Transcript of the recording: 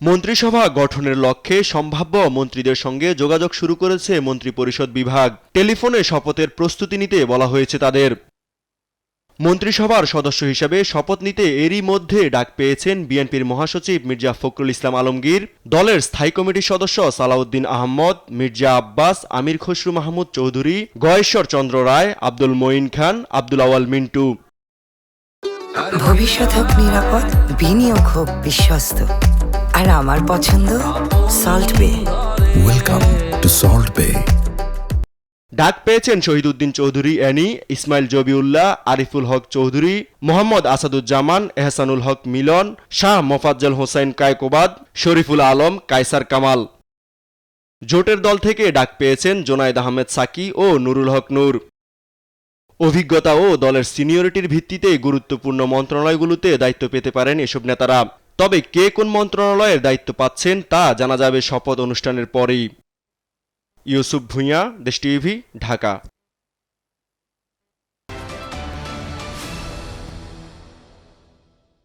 মন্ত্রিসভা গঠনের লক্ষ্যে সম্ভাব্য মন্ত্রীদের সঙ্গে যোগাযোগ শুরু করেছে মন্ত্রিপরিষদ বিভাগ। টেলিফোনে শপথের প্রস্তুতি নিতে বলা হয়েছে তাদের। মন্ত্রিসভার সদস্য হিসেবে শপথ নিতে এরই মধ্যে ডাক পেয়েছেন বিএনপির মহাসচিব মির্জা ফখরুল ইসলাম আলমগীর, দলের স্থায়ী কমিটির সদস্য সালাউদ্দিন আহমদ, মির্জা আব্বাস, আমির খসরু মাহমুদ চৌধুরী, গয়েশ্বর চন্দ্র রায়, আব্দুল মঈন খান, আব্দুল আওয়াল মিন্টু। ভবিষ্যৎ হোক নিরাপদ, বিনিয়োগ হোক বিশ্বস্ত, আর আমার পছন্দ সল্ট বে। ওয়েলকাম টু সল্ট বে। ডাক পেয়েছেন শহীদউদ্দিন চৌধুরী অ্যানি, ইসমাইল জবিউল্লাহ, আরিফুল হক চৌধুরী, মোহাম্মদ আসাদুজ্জামান, এহসানুল হক মিলন, শাহ মোফাজ্জল হোসেন কায়কোবাদ, শরীফুল আলম, কায়সার কামাল। জোটের দল থেকে ডাক পেয়েছেন জোনায়েদ আহমেদ সাকি ও নুরুল হক নূর। অভিজ্ঞতা ও দলের সিনিয়রিটির ভিত্তিতে গুরুত্বপূর্ণ মন্ত্রণালয়গুলোতে দায়িত্ব পেতে পারেন এসব নেতারা। তবে কে কোন মন্ত্রণালয়ের দায়িত্ব পাচ্ছেন তা জানা যাবে শপথ অনুষ্ঠানের পরেই। ইউসুফ ভূঁইয়া, দেশ টিভি, ঢাকা।